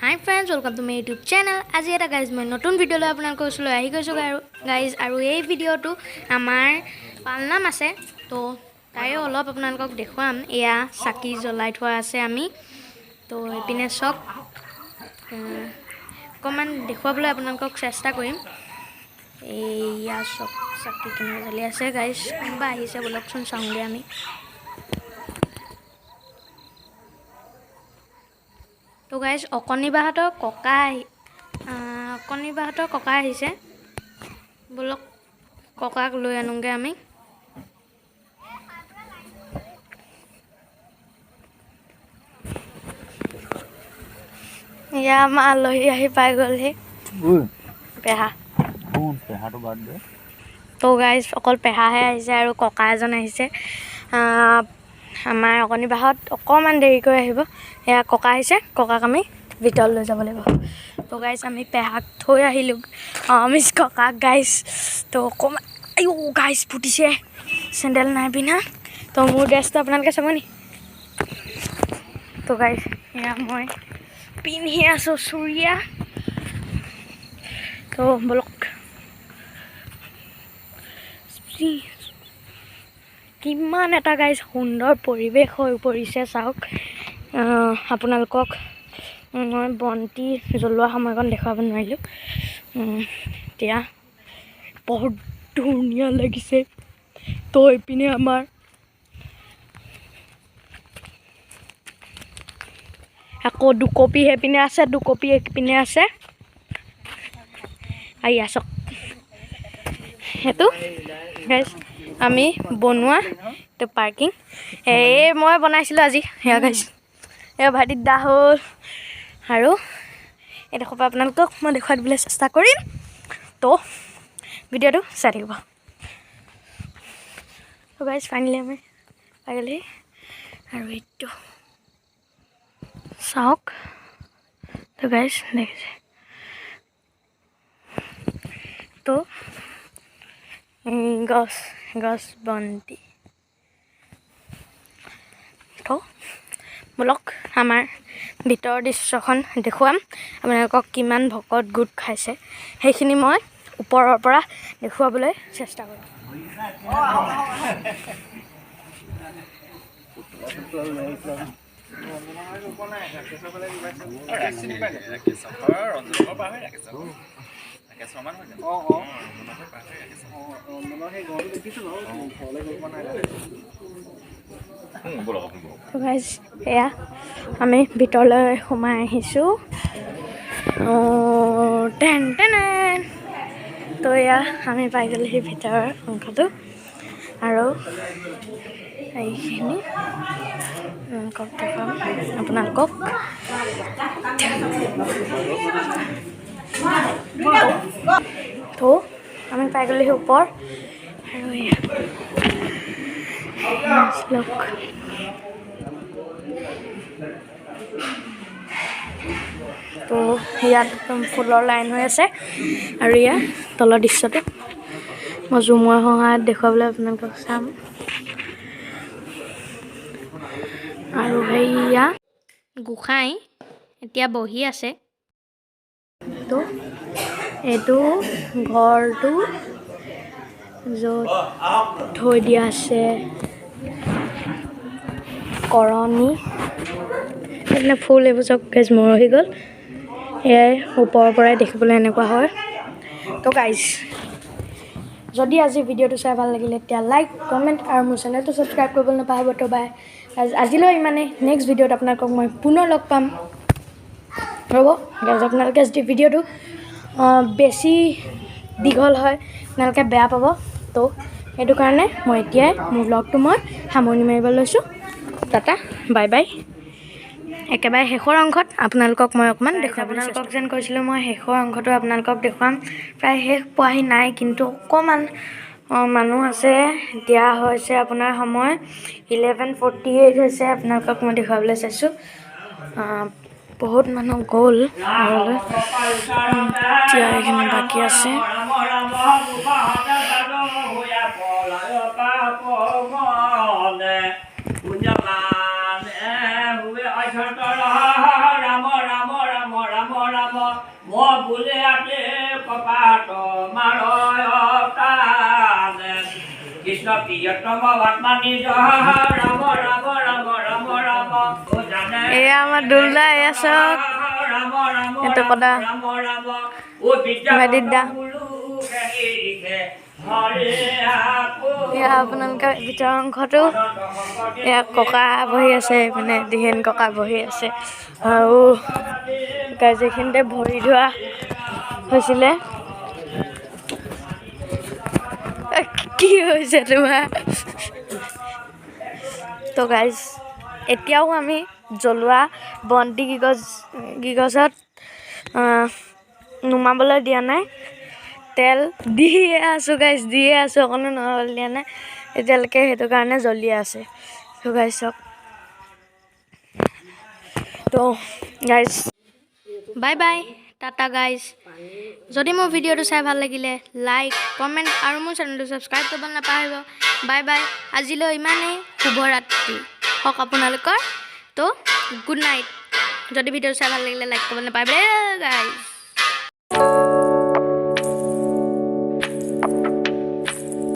Hi friends, welcome to my YouTube channel. আজি এটা guys মই নতুন ভিডিও লৈ আপোনালোকৰ ওচৰলৈ আহি গৈছো গাইজ আৰু এই ভিডিওটো আমাৰ পালনাম আছে তো তাই অলপ আপোনালোকক দেখুৱাম এয়া চাকি জ্বলাই থোৱা আছে আমি তো এপিনে চক কমান দেখুৱাবলৈ আপোনালোকক চেষ্টা কৰিম এয়া চক চাকি কিনে জ্বলি আছে গাইজ কোনবা আহিছে বলকচোন চাওঁগে আমি তো গাইজ অকনিবাহঁতৰ ককা আহিছে বলক ককাক লৈ আনোগে আমি ইয়া মা লৈ আহি পাই গ'লহি পেহা পেহাটো বাদ দে তো গাইজ অকল পেহাহে আহিছে আৰু ককা এজন আহিছে আমাৰ অকনিবাহঁত অকণমান দেৰিকৈ আহিব এয়া ককা আহিছে ককাক আমি ভিতৰত লৈ যাব লাগিব তো গাইজ আমি পেহাক থৈ আহিলোঁ মিছ ককাক গাইজ তো অকণমান আইও গাইজ ফুটিছে চেণ্ডেল নাই পিন্ধা তো মোৰ ড্ৰেছটো আপোনালোকে চাব নি তো গাইজ এয়া মই পিন্ধি আছোঁ চুৰিয়া তো বলক কিমান এটা গাইজ সুন্দৰ পৰিৱেশ হৈ পৰিছে চাওক আপোনালোকক মই বন্তি জ্বলোৱা সময়কণ দেখুৱাব নোৱাৰিলোঁ এতিয়া বহুত ধুনীয়া লাগিছে তো এইপিনে আমাৰ আকৌ দুকপি সেইপিনে আছে দুকপি এইপিনে আছে আহি আছক সেইটো গাইজ আমি বনোৱা তো পাৰ্কিং এই মই বনাইছিলোঁ আজি সেয়া গাইজ এয়া ভাইটিত দা হ'ল আৰু এইডোখৰ পৰা আপোনালোকক মই দেখুৱাই দিবলৈ চেষ্টা কৰিম তো ভিডিঅ'টো চাই থাকিব তো গাইজ ফাইনেলি আমি পাই গ'লি আৰু এইটো চাওক তো গাইজ দেখিছে তো গছ বন্তি তো বলক আমাৰ ভিতৰৰ দৃশ্যখন দেখুৱাম আপোনালোকক কিমান ভকত গোট খাইছে সেইখিনি মই ওপৰৰ পৰা দেখুৱাবলৈ চেষ্টা কৰিম এয়া আমি ভিতৰলৈ সোমাই আহিছোঁ টেন টেন তো এয়া আমি পাই গ'লোহি ভিতৰৰ অংশটো আৰু এইখিনি আপোনালোকক তো আমি পাই গ'লোহি ওপৰ আৰু তো ইয়াত ফুলৰ লাইন হৈ আছে আৰু ইয়াৰ তলৰ দৃশ্যটো মই জুমৰ সহায়ত দেখুৱাবলৈ আপোনালোকক চাম আৰু সেয়া গোসাঁই এতিয়া বহি আছে তো এইটো ঘৰটো য'ত থৈ দিয়া আছে কৰণী এইপিনে ফুল এইবোৰ চব গাইজ মৰহি গ'ল এয়াই ওপৰৰ পৰাই দেখিবলৈ এনেকুৱা হয় তো গাইজ যদি আজি ভিডিঅ'টো চাই ভাল লাগিলে তেতিয়া লাইক কমেণ্ট আৰু মোৰ চেনেলটো ছাবস্ক্ৰাইব কৰিবলৈ নাপাহৰিব তো বাই আজিলৈ ইমানেই নেক্সট ভিডিঅ'ত আপোনালোকক মই পুনৰ লগ পাম ৰ'ব গাইজ আপোনালোকে যদি ভিডিঅ'টো বেছি দীঘল হয় আপোনালোকে বেয়া পাব তো সেইটো কাৰণে মই এতিয়াই মোৰ ব্লগটো মই সামৰণি মাৰিব লৈছোঁ টাটা বাই বাই একেবাৰে শেষৰ অংশত আপোনালোকক মই অকণমান দেখুৱাম আপোনালোকক যেন কৈছিলোঁ মই শেষৰ অংশটো আপোনালোকক দেখুৱাম প্ৰায় শেষ পোৱাহি নাই কিন্তু অকণমান মানুহ আছে এতিয়া হৈছে আপোনাৰ সময় 11:48 হৈছে আপোনালোকক মই দেখুৱাবলৈ চাইছোঁ বহুত মানুহ গ'ল ঘৰলৈ এতিয়া এইখিনি বাকী আছে राम राम राम राम মই বুলে আতে কপাট মাৰয়তানে কৃষ্ণ প্ৰিয়তম আত্মা নিজ ৰাম ৰাম ৰাম ৰাম ৰাম ও জানে এয়া আমাৰ দুলদা এয়া চক ৰাম ৰাম এটা কথা ৰাম ৰাম ও বিদ্যা মেদিদা গুৰু হেৰিকে হৰে আপো এয়া আপোনালোকৰ ভিতৰৰ অংশটো এয়া ককা বহি আছে মানে দিহেন ককা বহি আছে আৰু গাইজ এইখিনিতে ভৰি ধোৱা হৈছিলে কি হৈছে তোমাৰ তো গাইজ এতিয়াও আমি জ্বলোৱা বন্তি গিগছত নুমাবলৈ দিয়া নাই তেল দিয়ে আছোঁ গাইজ দিয়ে আছোঁ অকণো নহ'লে দিয়া নাই এতিয়ালৈকে সেইটো কাৰণে জ্বলি আছে তো গাইজ চাওক তো guys bye bye Tata guys যদি মোৰ ভিডিঅ'টো চাই ভাল লাগিলে লাইক কমেণ্ট আৰু মোৰ চেনেলটো ছাবস্ক্ৰাইব কৰিব নাপাহৰিব বাই বাই আজিলৈ ইমানেই শুভৰাত্ৰি হওক আপোনালোকৰ তো গুড নাইট যদি ভিডিঅ'টো চাই ভাল লাগিলে লাইক কৰিব নাপাহৰিব গাইজ